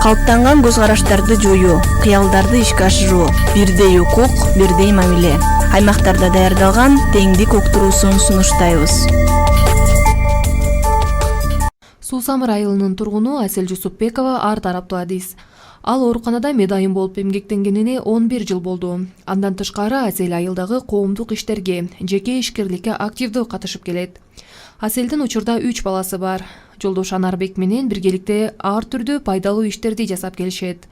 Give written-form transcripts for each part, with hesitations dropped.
Калыптанган көз караштарды жоюу, кыялдарды ишке ашыруу, бирдей укук, бирдей мамиле. Аймактарда даярдалган теңдик уктуруусун сунуштайбыз. Суу-Самыр айылынын тургуну Асель Жусупбекова ар тараптуу адис. Ал ооруканада медайым болуп эмгектенгенине 11 жыл болду. Андан тышкары Асель айылдагы коомдук иштерге, жеке ишкерликке активдүү катышып келет. Аселдин учурда 3 баласы бар. Жолдош Анарбек менен биргеликте ар түрдүү пайдалуу иштерди жасап келишет.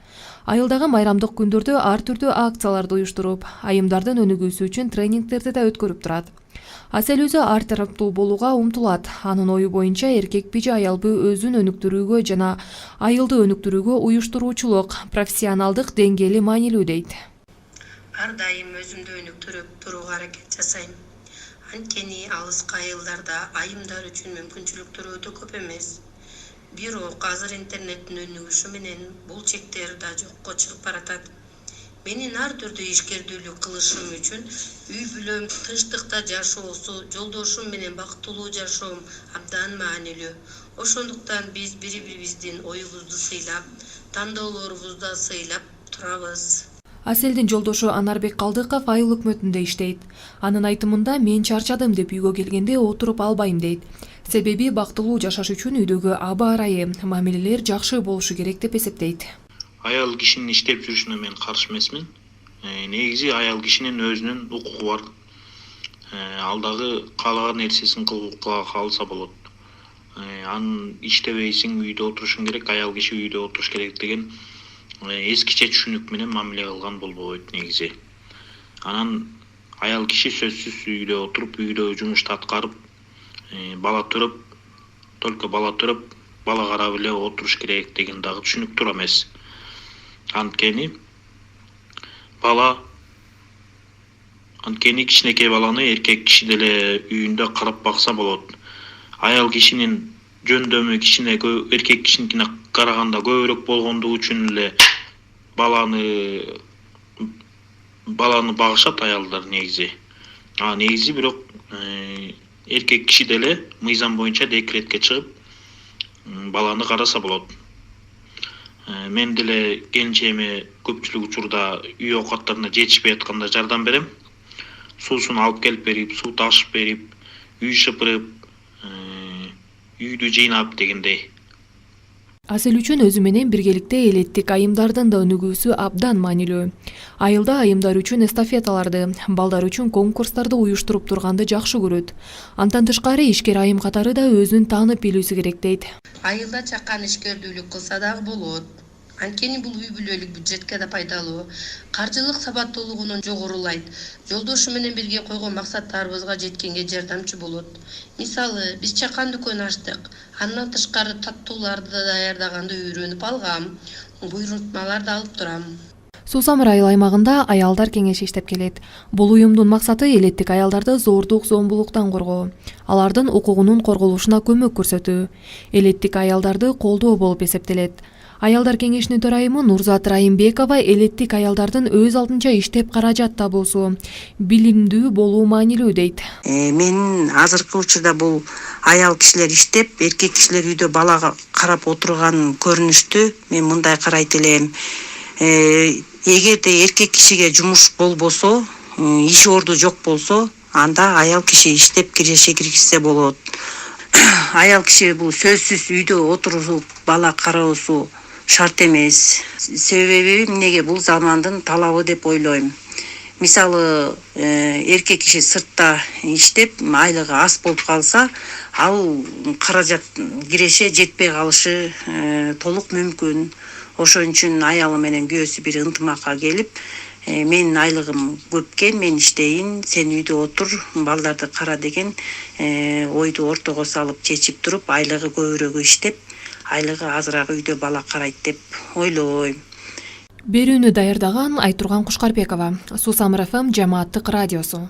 Айылдагы майрамдык күндөрдө ар түрдүү акцияларды уюштуруп, айымдардын өнүгүүсү үчүн тренингтерди да өткөрүп турат. Асель өзү ар тараптуу болууга умтулат. Анын ою боюнча эркекпи же аялбы өзүн өнүктүрүүгө жана айылды өнүктүрүүгө уюштуруучулук, профессионалдык деңгээли маанилүү дейт. Ар дайым өзүмдү өнүктүрүп турууга аракет жасайм. Анткени алыскы айылдарда айымдар үчүн мүмкүнчүлүктөр өтө көп эмес. Бирок азыр интернеттин өнүгүшү менен бул чектер да жокко чыгып баратат. Менин ар түрдүү ишкердүүлүк кылышым үчүн үй бүлөм тынчтыкта жашоосу, жолдошум менен бактылуу жашоом абдан маанилүү. Ошондуктан биз бири-бирибиздин оюбузду сыйлап, тандоолорубузду да сыйлап турабыз. Аселдин жолдошу Анарбек Калдыков айыл өкмөтүндө иштейт. Анын айтымында мен чарчадым деп үйгө келгенде отуруп албайм дейт. Себеби бактылуу жашаш үчүн үйдөгү аба ырайы, мамилелер жакшы болушу керек деп эсептейт. Аял кишинин иштеп жүрүшүнө мен каршы эмесмин. Негизи аял кишинин өзүнүн укугу бар. Ал дагы каалаган нерсесин кыла калса болот. Анын иштебейсиң, үйдө отурушуң керек, аял киши үйдө отуруш керек деген эскиче түшүнүк менен мамиле кылган болбойт негизи. Анан аял киши сөзсүз үйдө отуруп, үйдө жумушту аткарып, бала төрөп, только бала төрөп, бала карап эле отуруш керек деген дагы түшүнүк тура эмес. Анткени кичинекей баланы эркек киши деле үйүндө карап бакса болот. Аял кишинин жөндөмү эркек кишиникине караганда көбүрөөк болгондугу үчүн эле баланы багышат аялдар негизи. Негизи бирок эркек киши деле мыйзам боюнча декретке чыгып баланы караса болот. Мен деле келинчегиме көпчүлүк учурда үй оокаттарына жетишпей атканда жардам берем. Суусун алып келип берип, суу ташып берип, үй шыпырып, үйдү жыйнап дегендей. Асель үчүн өзү менен биргеликте элеттик айымдардын да өнүгүүсү абдан маанилүү. Айылда айымдар үчүн эстафеталарды, балдар үчүн конкурстарды уюштуруп турганды жакшы көрөт. Андан тышкары ишкер айым катары да өзүн таанып билүүсү керек дейт. Айылда чакан ишкердүүлүк кылса дагы болот. Анткени бул үй бүлөлүк бюджетке да пайдалуу, каржылык сабаттуулугунун жогорулайт, жолдошу менен бирге койгон максаттарыбызга жеткенге жардамчы болот. Мисалы, биз чакан дүкөн ачтык, андан тышкары таттууларды даярдаганды үйрөнүп алгам, буйрутмаларды алып турам. Суу-Самыр айыл аймагында аялдар кеңеши иштеп келет. Бул уюмдун максаты элеттик аялдарды зордук, зомбулуктан коргоо, алардын укугунун корголушуна көмөк көрсөтүү, элеттик аялдарды колдоо болуп эсептелет. Аялдар кеңешинин төрайымы Нурзат Райымбекова элеттик аялдардын өз алдынча иштеп каражат табуусу, билимдүү болуу маанилүү дейт. Мен азыркы учурда бул аял кишилер иштеп, эркек кишилер үйдө балага карап отурган көрүнүштү мен мындай карайт элем. Эгерде эркек кишиге жумуш болбосо, иш орду жок болсо, анда аял киши иштеп киреше киргизсе болот. Аял киши бул сөзсүз үйдө отуруп бала кароосу шарт эмес. Себеби эмнеге бул замандын талабы деп ойлойм. Мисалы, эркек киши сыртта иштеп, айлыгы аз болуп калса, ал каражат киреше жетпей калышы толук мүмкүн. Ошон үчүн аялы менен күйөөсү бир ынтымакка келип, менин айлыгым көп экен, мен иштейин, сен үйдө отур, балдарды кара деген ойду ортого салып чечип туруп, айлыгы көбүрөөк иштеп, айлыгы азыраак үйдө бала карайт деп ойлойм. Берүүнү даярдаган Айтурган Кушкарбекова, Суу-Самыр ФМ жамааттык радиосу.